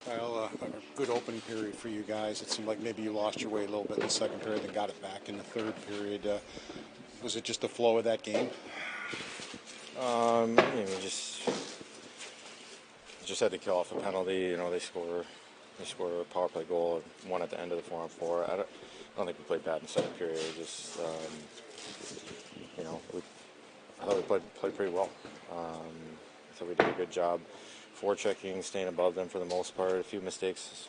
Well, a good opening period for you guys. It seemed like maybe you lost your way a little bit in the second period, then got it back in the third period. Was it just the flow of that game? We just had to kill off a penalty. They score a power play goal, one at the end of the 4-on-4. I don't think we played bad in the second period. I thought we played pretty well. I thought we did a good job forechecking, staying above them for the most part. A few mistakes,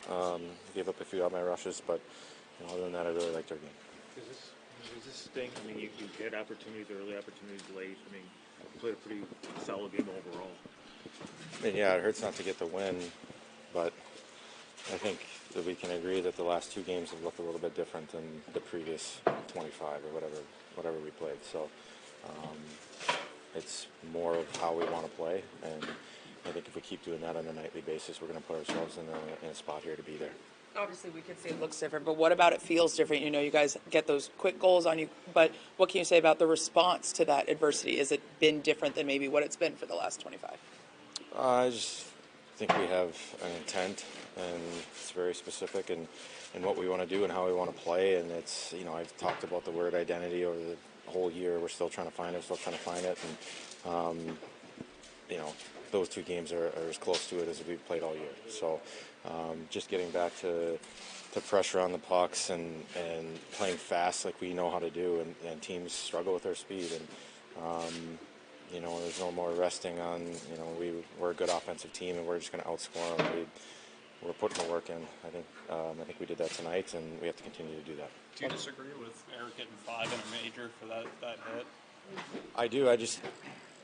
gave up a few out my rushes, but other than that, I really liked our game. Does this stink? I mean, you get opportunities, early opportunities late. I mean, you played a pretty solid game overall. I mean, yeah, it hurts not to get the win, but I think that we can agree that the last two games have looked a little bit different than the previous 25 or whatever we played. So it's more of how we want to play, and I think if we keep doing that on a nightly basis, we're going to put ourselves in a spot here to be there. Obviously, we could say it looks different, but what about it feels different? You guys get those quick goals on you, but what can you say about the response to that adversity? Has it been different than maybe what it's been for the last 25? I just think we have an intent, and it's very specific in what we want to do and how we want to play. And it's, I've talked about the word identity over the whole year. We're still trying to find it, and those two games are as close to it as we've played all year. So just getting back to pressure on the pucks and playing fast like we know how to do, and teams struggle with our speed. And there's no more resting on, we're a good offensive team and we're just going to outscore them. We're putting the work in. I think we did that tonight, and we have to continue to do that. Do you disagree with Eric getting 5 in a major for that hit? I do.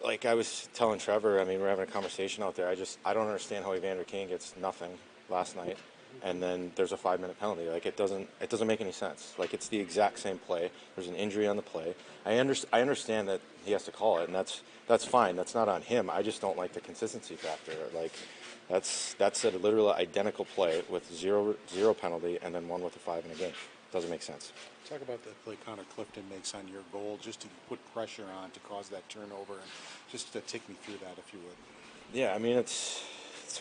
Like I was telling Trevor, we're having a conversation out there. I don't understand how Evander Kane gets nothing last night, and then there's a 5-minute penalty. Like it doesn't make any sense. Like it's the exact same play. There's an injury on the play. I understand that he has to call it, and that's fine. That's not on him. I just don't like the consistency factor. Like that's a literal identical play with zero penalty, and then one with a 5 in a game. Doesn't make sense. Talk about the play Connor Clifton makes on your goal, just to put pressure on to cause that turnover, and just to take me through that, if you would. Yeah, it's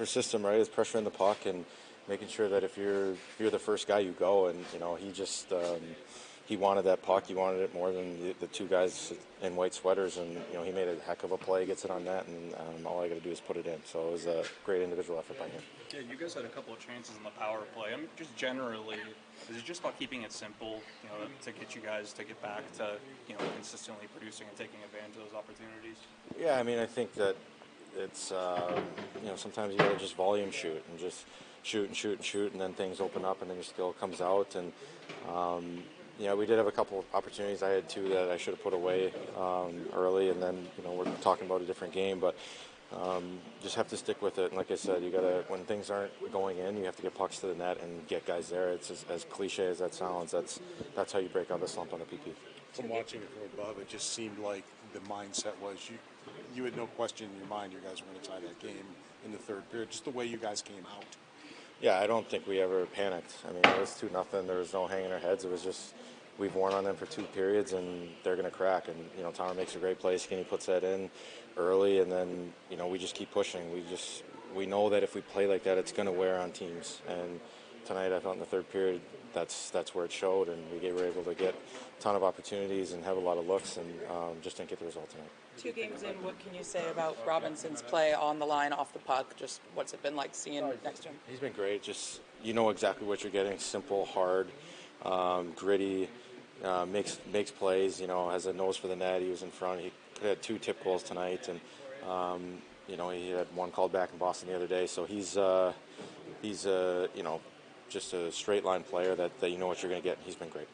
our system, right? It's pressure in the puck and making sure that if you're the first guy, you go. And he just he wanted that puck. He wanted it more than the two guys in white sweaters, and he made a heck of a play, gets it on net, and all I got to do is put it in. So it was a great individual effort by him. Yeah, you guys had a couple of chances in the power play. Just generally, is it just about keeping it simple, to get you guys to get back to, consistently producing and taking advantage of those opportunities? Yeah, I think that it's, sometimes you got to just volume shoot and just shoot and shoot and shoot, and then things open up and then your skill comes out. And, we did have a couple of opportunities. I had two that I should have put away early, and then, we're talking about a different game, but just have to stick with it. And like I said, you gotta, when things aren't going in, you have to get pucks to the net and get guys there. It's as cliche as that sounds. That's how you break out the slump on the PP. From watching it from above, it just seemed like the mindset was you had no question in your mind you guys were going to tie that game in the third period. Just the way you guys came out. Yeah, I don't think we ever panicked. It was 2-0. There was no hanging our heads. It was just we've worn on them for 2 periods, and they're going to crack. And Tower makes a great play. Skinny puts that in early, and then we just keep pushing. We know that if we play like that, it's going to wear on teams. And tonight, I thought in the third period, that's where it showed, and we were able to get a ton of opportunities and have a lot of looks, and just didn't get the result tonight. 2 games in, what can you say about Robinson's play on the line, off the puck? Just what's it been like seeing next to him? He's been great. Just exactly what you're getting. Simple, hard, gritty, makes plays. Has a nose for the net. He was in front. He had 2 tip goals tonight, and he had one called back in Boston the other day. So he's just a straight line player that you know what you're going to get. He's been great.